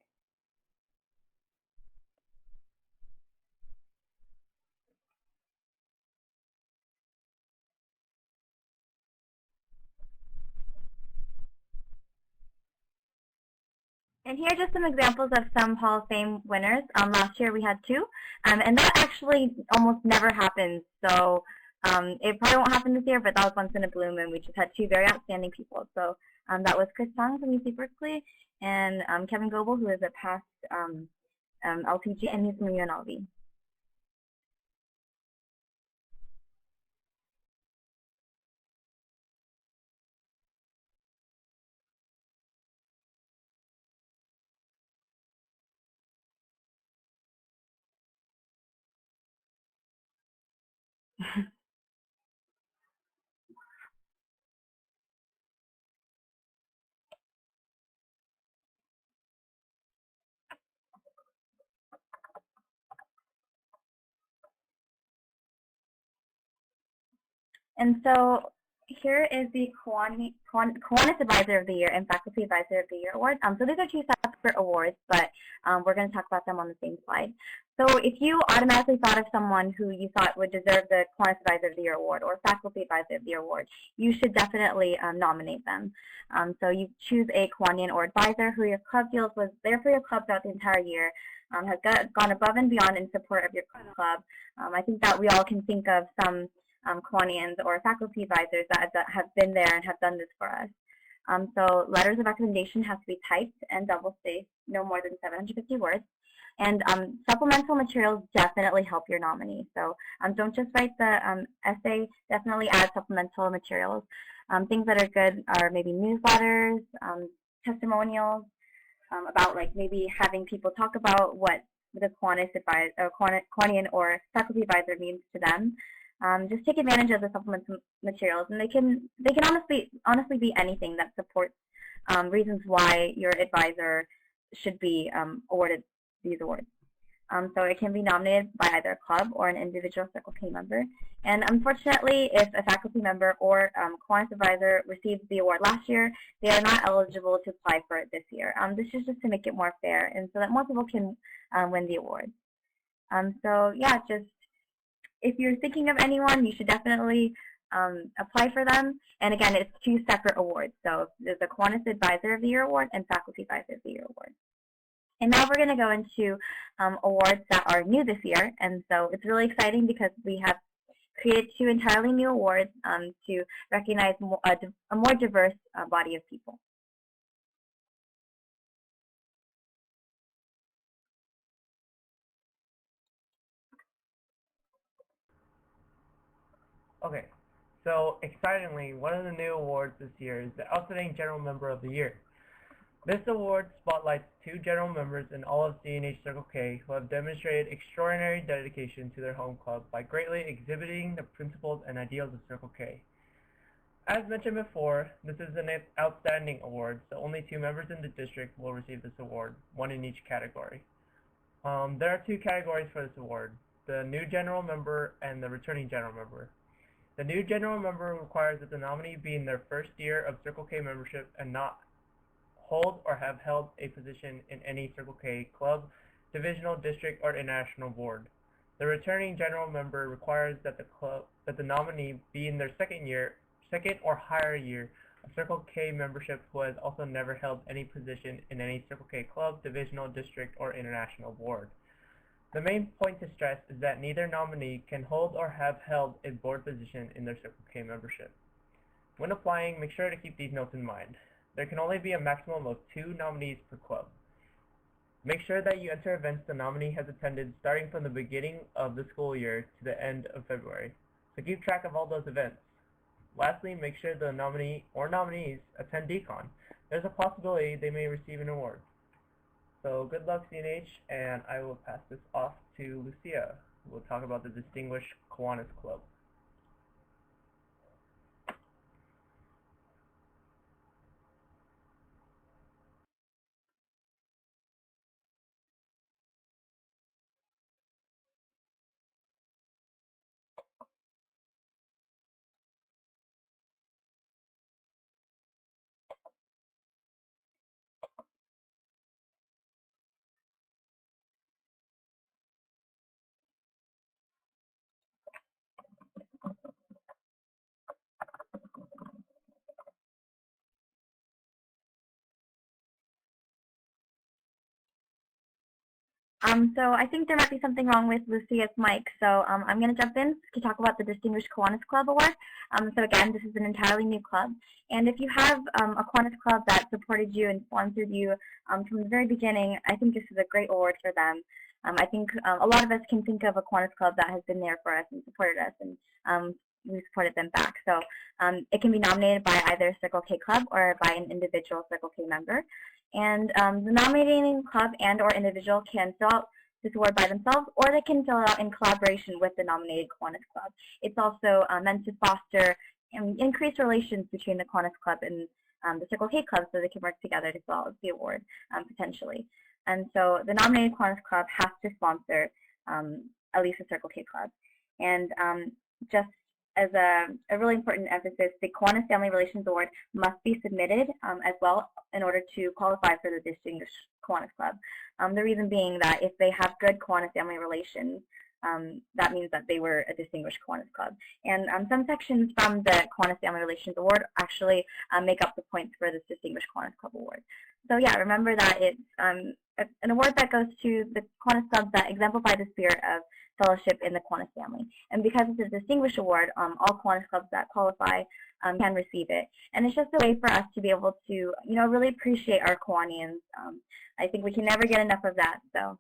And here are just some examples of some Hall of Fame winners. Last year we had 2, and that actually almost never happens. So it probably won't happen this year, but that was once in a blue moon. We just had 2 very outstanding people. So that was Chris Tong from UC Berkeley and Kevin Goebel, who is a past LTG, and he's from UNLV. And so here is the Kiwanis Advisor of the Year and Faculty Advisor of the Year Award. So these are 2 separate awards, but we're going to talk about them on the same slide. So if you automatically thought of someone who you thought would deserve the Kiwanis Advisor of the Year Award or Faculty Advisor of the Year Award, you should definitely nominate them. So you choose a Kiwanian or advisor who your club feels was there for your club throughout the entire year, has gone above and beyond in support of your club. I think that we all can think of some Kiwanians or faculty advisors that have been there and have done this for us. So letters of recommendation have to be typed and double-spaced, no more than 750 words. And supplemental materials definitely help your nominee. So don't just write the essay, definitely add supplemental materials. Things that are good are maybe newsletters, testimonials, about like maybe having people talk about what the Kiwanian or faculty advisor means to them. Just take advantage of the supplemental materials, and they can honestly be anything that supports reasons why your advisor should be awarded these awards. So it can be nominated by either a club or an individual Circle K member. And unfortunately, if a faculty member or Kiwanis advisor received the award last year, they are not eligible to apply for it this year. This is just to make it more fair and so that more people can win the award. So yeah, just if you're thinking of anyone, you should definitely apply for them. And again, it's 2 separate awards. So there's the Kiwanis Advisor of the Year Award and Faculty Advisor of the Year Award. And now we're going to go into awards that are new this year. And so it's really exciting because we have created 2 entirely new awards to recognize a more diverse body of people. Okay, so excitingly, one of the new awards this year is the Outstanding General Member of the Year. This award spotlights 2 general members in all of CNH Circle K who have demonstrated extraordinary dedication to their home club by greatly exhibiting the principles and ideals of Circle K. As mentioned before, this is an outstanding award, so only 2 members in the district will receive this award, 1 in each category. There are 2 categories for this award, the new general member and the returning general member. The new general member requires that the nominee be in their first year of Circle K membership and not hold or have held a position in any Circle K club, divisional, district, or international board. The returning general member requires that the nominee be in their second or higher year of Circle K membership who has also never held any position in any Circle K club, divisional, district, or international board. The main point to stress is that neither nominee can hold or have held a board position in their Circle K membership. When applying, make sure to keep these notes in mind. There can only be a maximum of 2 nominees per club. Make sure that you enter events the nominee has attended starting from the beginning of the school year to the end of February, so keep track of all those events. Lastly, make sure the nominee or nominees attend DCON. There's a possibility they may receive an award. So good luck, CNH, and I will pass this off to Lucia, who will talk about the Distinguished Kiwanis Club. So I think there might be something wrong with Lucia's mic, so I'm going to jump in to talk about the Distinguished Kiwanis Club Award. So again, this is an entirely new club, and if you have a Kiwanis club that supported you and sponsored you from the very beginning, I think this is a great award for them. I think a lot of us can think of a Kiwanis club that has been there for us and supported us, and we supported them back. So it can be nominated by either a Circle K club or by an individual Circle K member. And the nominating club and or individual can fill out this award by themselves, or they can fill it out in collaboration with the nominated Kiwanis club. It's also meant to foster and increase relations between the Kiwanis club and the Circle K club so they can work together to fill out the award potentially. And so the nominated Kiwanis club has to sponsor at least a Circle K club. And just as a really important emphasis, the Kiwanis Family Relations Award must be submitted as well in order to qualify for the Distinguished Kiwanis Club. The reason being that if they have good Kiwanis family relations, that means that they were a Distinguished Kiwanis Club. And some sections from the Kiwanis Family Relations Award actually make up the points for this Distinguished Kiwanis Club Award. So yeah, remember that it's an award that goes to the Kiwanis clubs that exemplify the spirit of fellowship in the Kiwanis family. And because it's a distinguished award, all Kiwanis clubs that qualify can receive it. And it's just a way for us to be able to, really appreciate our Kiwanians. I think we can never get enough of that. So.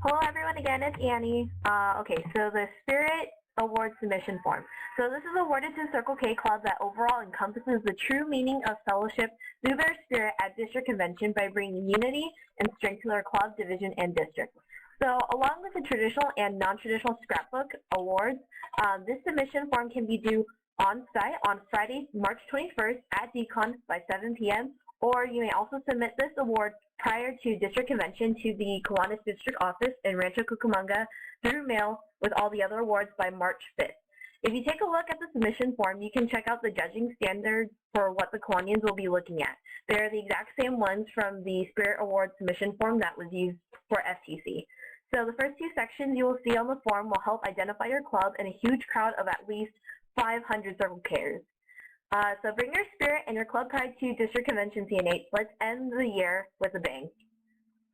Hello everyone, again, it's Annie. Okay, so the Spirit Award submission form. So this is awarded to Circle K club that overall encompasses the true meaning of fellowship through their spirit at district convention by bringing unity and strength to their club, division, and district. So along with the traditional and non-traditional scrapbook awards, this submission form can be due on site on Friday, March 21st at DCON by 7 p.m. Or you may also submit this award prior to district convention to the Kiwanis district office in Rancho Cucamonga through mail with all the other awards by March 5th. If you take a look at the submission form, you can check out the judging standards for what the Kiwanians will be looking at. They're the exact same ones from the Spirit Award submission form that was used for FTC. So the first 2 sections you will see on the form will help identify your club in a huge crowd of at least 500 Circle Kers. So bring your spirit and your club pride to District Convention CNH. Let's end the year with a bang.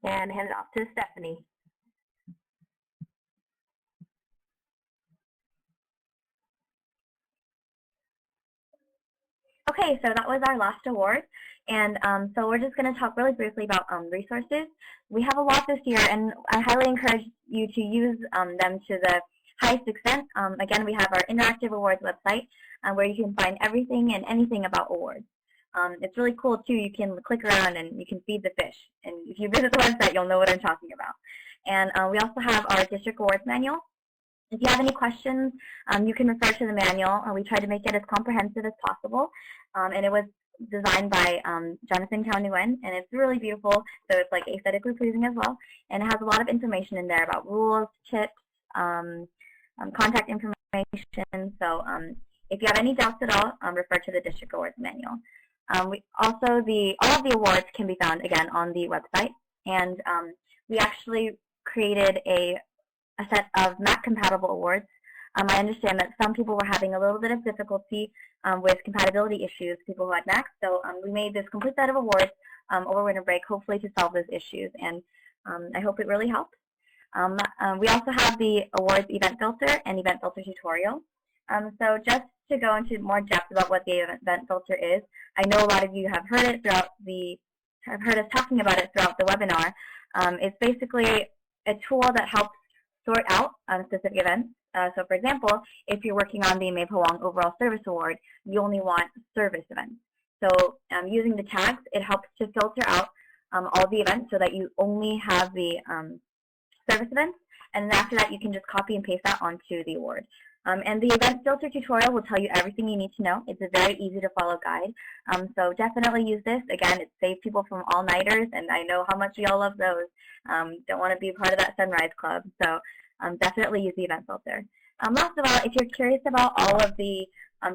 And hand it off to Stephanie. Okay, so that was our last award. And so we're just going to talk really briefly about resources. We have a lot this year, and I highly encourage you to use them to the highest extent. Again, we have our interactive awards website where you can find everything and anything about awards. It's really cool too. You can click around and you can feed the fish. And if you visit the website, you'll know what I'm talking about. And we also have our district awards manual. If you have any questions, you can refer to the manual. We try to make it as comprehensive as possible. And it was designed by Jonathan Cao Nguyen, and it's really beautiful. So it's like aesthetically pleasing as well. And it has a lot of information in there about rules, tips, contact information. So if you have any doubts at all, refer to the District Awards Manual. All of the awards can be found, again, on the website. And we actually created a set of Mac-compatible awards. I understand that some people were having a little bit of difficulty with compatibility issues, people who had Macs, so we made this complete set of awards over winter break, hopefully to solve those issues, and I hope it really helps. We also have the awards event filter and event filter tutorial. So just to go into more depth about what the event filter is, I know a lot of you have heard it have heard us talking about it throughout the webinar. It's basically a tool that helps sort out specific events. So for example, if you're working on the May Pawang Overall Service Award, you only want service events. So using the tags, it helps to filter out all the events so that you only have the service events, and then after that you can just copy and paste that onto the award. And the event filter tutorial will tell you everything you need to know. It's a very easy to follow guide. So definitely use this. Again, it saves people from all-nighters, and I know how much you all love those. Don't want to be part of that sunrise club. So definitely use the event filter. Last of all, if you're curious about all of the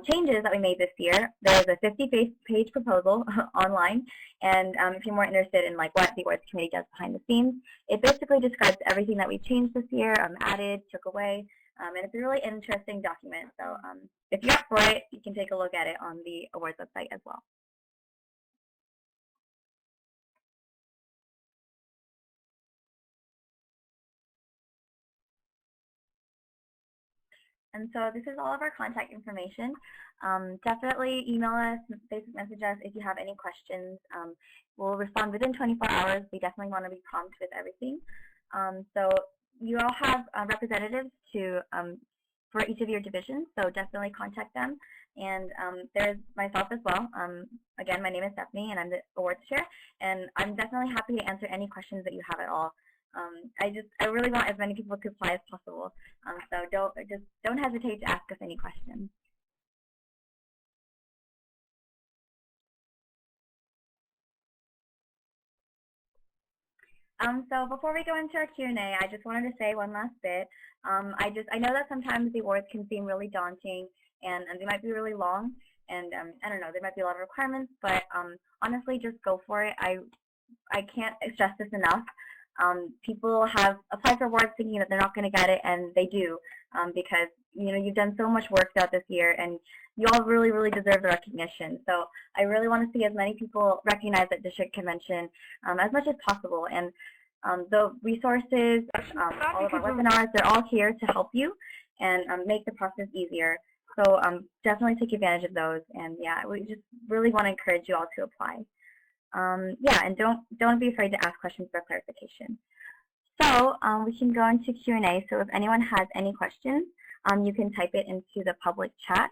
changes that we made this year, there's a 50-page proposal online, and if you're more interested in like what the awards committee does behind the scenes, it basically describes everything that we changed this year, added, took away, and it's a really interesting document. So if you're up for it, you can take a look at it on the awards website as well. And so this is all of our contact information. Definitely email us, Facebook message us if you have any questions. We'll respond within 24 hours. We definitely want to be prompt with everything. So you all have representatives for each of your divisions, so definitely contact them. And there's myself as well. Again, my name is Stephanie, and I'm the awards chair. And I'm definitely happy to answer any questions that you have at all. I really want as many people to apply as possible. So don't hesitate to ask us any questions. So before we go into our Q&A, I just wanted to say one last bit. I know that sometimes the awards can seem really daunting, and they might be really long, and I don't know, there might be a lot of requirements, but honestly, just go for it. I can't stress this enough. People have applied for awards thinking that they're not going to get it, and they do, because you've done so much work throughout this year, and you all really, really deserve the recognition. So I really want to see as many people recognize at District Convention as much as possible. And the resources, all of our webinars, they're all here to help you and make the process easier. So definitely take advantage of those. And yeah, we just really want to encourage you all to apply. Yeah, and don't be afraid to ask questions for clarification. So we can go into Q&A. So if anyone has any questions, you can type it into the public chat.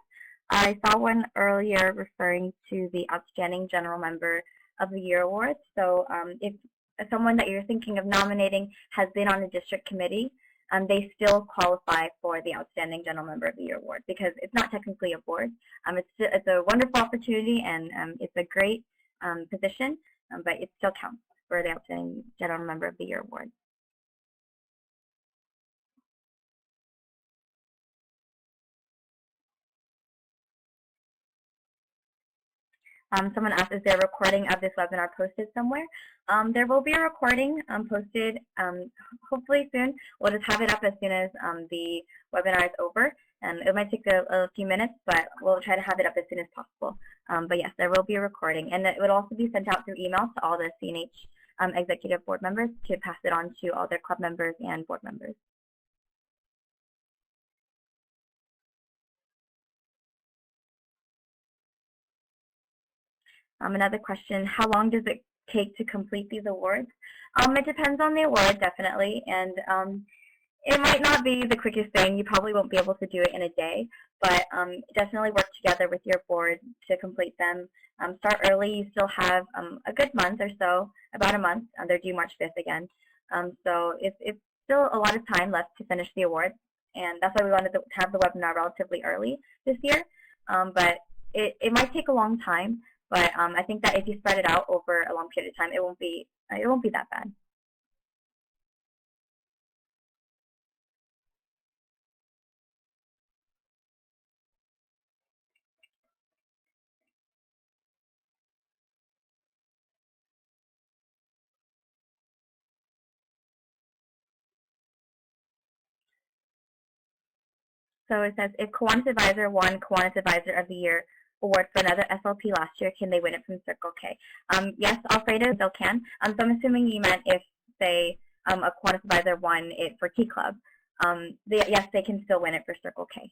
I saw one earlier referring to the Outstanding General Member of the Year Award. So if someone that you're thinking of nominating has been on the district committee, they still qualify for the Outstanding General Member of the Year Award because it's not technically a board. It's a wonderful opportunity, and it's a great position, but it still counts for the Outstanding General Member of the Year Award. Someone asked, is there a recording of this webinar posted somewhere? There will be a recording posted hopefully soon. We'll just have it up as soon as the webinar is over. It might take a few minutes, but we'll try to have it up as soon as possible. But yes, there will be a recording. And it would also be sent out through email to all the CNH executive board members to pass it on to all their club members and board members. Another question, how long does it take to complete these awards? It depends on the award, definitely, and it might not be the quickest thing. You probably won't be able to do it in a day, but definitely work together with your board to complete them. Start early. You still have a good month or so, about a month. They're due March 5th again. So it's still a lot of time left to finish the awards, and that's why we wanted to have the webinar relatively early this year. But it might take a long time. But I think that if you spread it out over a long period of time, it won't be that bad. So it says, if Kiwanis Advisor won Kiwanis Advisor of the Year award for another SLP last year, can they win it from Circle K? Yes, Alfredo still can. So I'm assuming you meant if, say, a Kiwanis Advisor won it for Key Club. Yes, they can still win it for Circle K.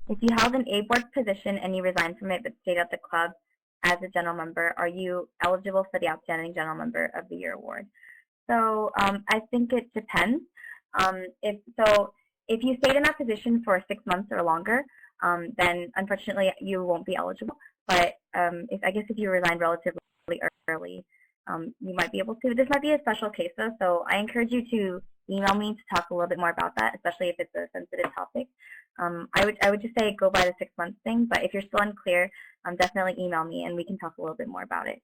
If you held an A board position and you resigned from it but stayed at the club as a general member, are you eligible for the Outstanding General Member of the Year award? So I think it depends. If you stayed in that position for 6 months or longer, then unfortunately you won't be eligible. But I guess if you resigned relatively early, you might be able to. This might be a special case though, so I encourage you to email me to talk a little bit more about that, especially if it's a sensitive topic. I would just say go by the 6 months thing, but if you're still unclear, definitely email me and we can talk a little bit more about it.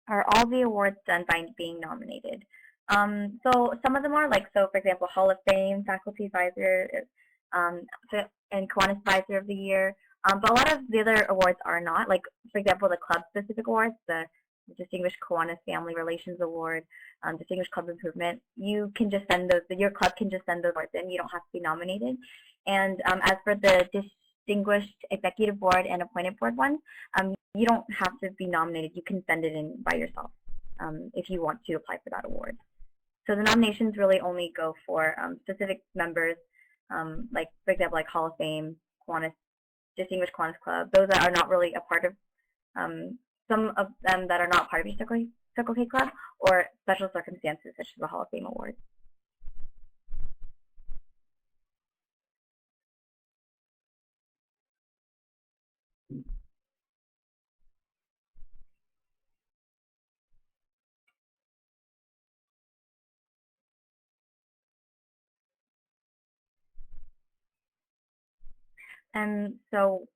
Are all the awards done by being nominated? So some of them are, like, so for example, Hall of Fame, Faculty Advisor, and Kiwanis Advisor of the Year. But a lot of the other awards are not. Like, for example, the club-specific awards, the Distinguished Kiwanis Family Relations Award, Distinguished Club Improvement. You can just send those. Your club can just send those awards in. You don't have to be nominated. And as for the Distinguished Executive Board and Appointed Board ones, you don't have to be nominated. You can send it in by yourself if you want to apply for that award. So the nominations really only go for specific members, like, for example, like Hall of Fame, Kiwanis, Distinguished Kiwanis Club. Those that are not really a part of, some of them that are not part of your Circle K Club, or special circumstances such as the Hall of Fame Award. So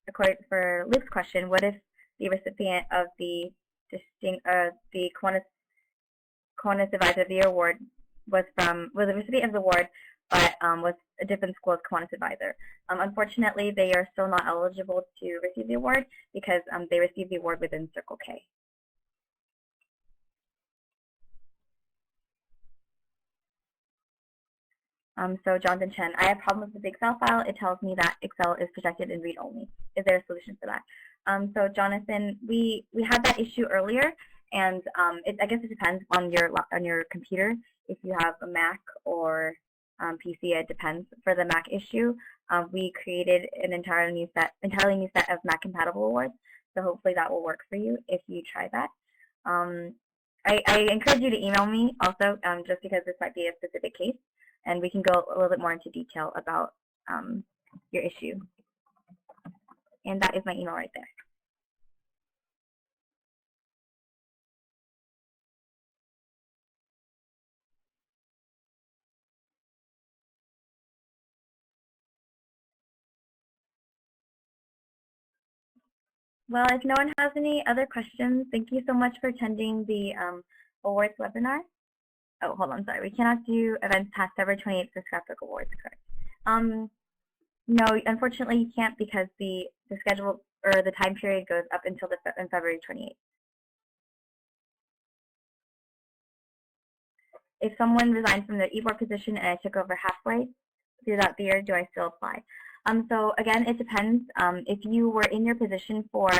according for Luke's question, what if the recipient of the Kiwanis Advisor of the Year award was the recipient of the award, but was a different school as Kiwanis Advisor? Unfortunately, they are still not eligible to receive the award because they received the award within Circle K. So Jonathan Chen, I have problems with the Excel file. It tells me that Excel is protected in read-only. Is there a solution for that? So Jonathan, we had that issue earlier, and I guess it depends on your computer. If you have a Mac or PC, it depends. For the Mac issue, we created an entirely new set of Mac-compatible awards. So hopefully that will work for you if you try that. I encourage you to email me also, just because this might be a specific case, and we can go a little bit more into detail about your issue. And that is my email right there. Well, if no one has any other questions, thank you so much for attending the awards webinar. Oh, hold on, sorry. We cannot do events past February 28th for Scrapbook Awards, correct? No, unfortunately you can't, because the schedule or the time period goes up until February 28th. If someone resigned from their e-board position and I took over halfway throughout the year, do I still apply? So again, it depends. If you were in your position for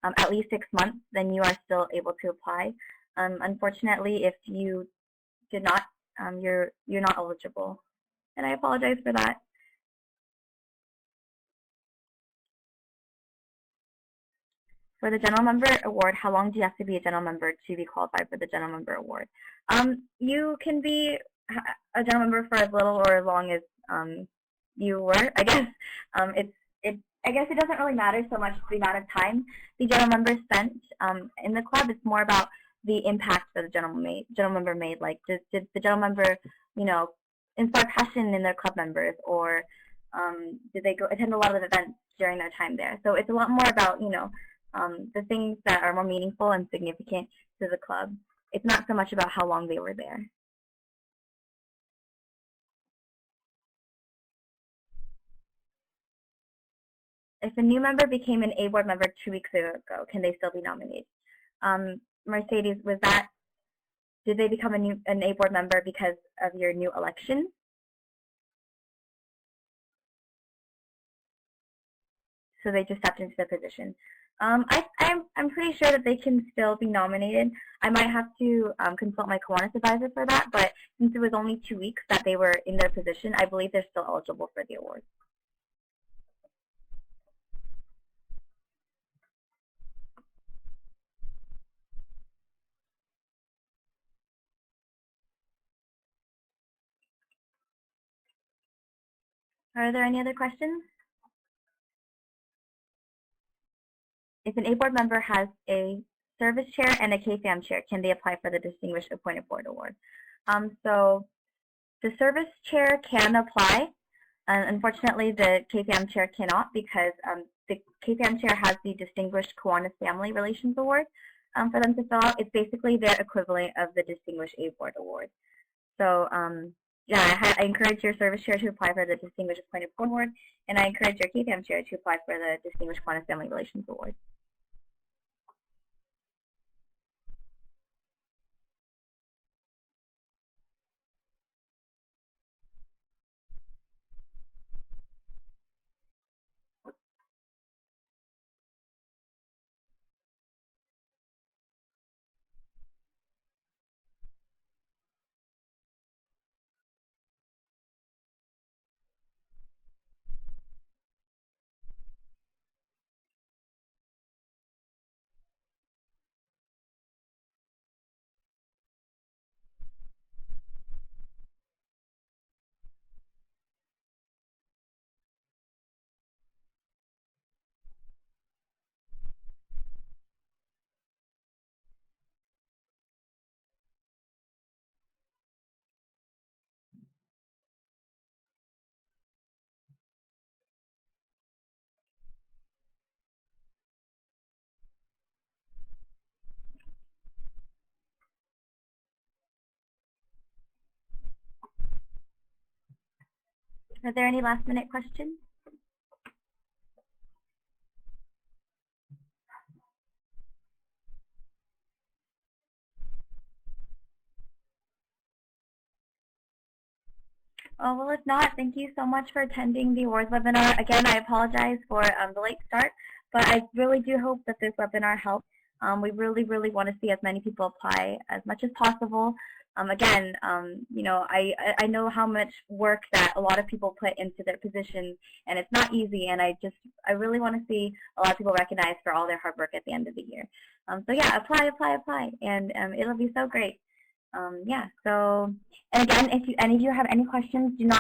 at least 6 months, then you are still able to apply. Unfortunately, if you did not, you're not eligible, and I apologize for that. For the General Member Award, how long do you have to be a General Member to be qualified for the General Member Award? You can be a General Member for as little or as long as you were, I guess. I guess it doesn't really matter so much the amount of time the General Member spent in the club. It's more about the impact that the General Member made. Like, did the General Member, inspire passion in their club members, or did they go attend a lot of events during their time there? So it's a lot more about, the things that are more meaningful and significant to the club. It's not so much about how long they were there. if a new member became an A board member 2 weeks ago, can they still be nominated? Mercedes, did they become an A board member because of your new election? So they just stepped into the position. I'm pretty sure that they can still be nominated. I might have to consult my Kiwanis advisor for that, but since it was only 2 weeks that they were in their position, I believe they're still eligible for the award. Are there any other questions? If an A board member has a service chair and a KFAM chair, can they apply for the Distinguished Appointed Board Award? So the service chair can apply. Unfortunately, the KFAM chair cannot because the KFAM chair has the Distinguished Kiwanis Family Relations Award for them to fill out. It's basically their equivalent of the Distinguished A Board Award. So yeah, I encourage your service chair to apply for the Distinguished Appointed Board Award, and I encourage your KFAM chair to apply for the Distinguished Kiwanis Family Relations Award. Are there any last minute questions? Oh, well, if not, thank you so much for attending the awards webinar. Again, I apologize for the late start, but I really do hope that this webinar helped. We really, really want to see as many people apply as much as possible. Again, you know, I know how much work that a lot of people put into their positions, and it's not easy, and I really want to see a lot of people recognized for all their hard work at the end of the year. So yeah, apply, and it'll be so great. Yeah, so, and again, if any of you have any questions, do not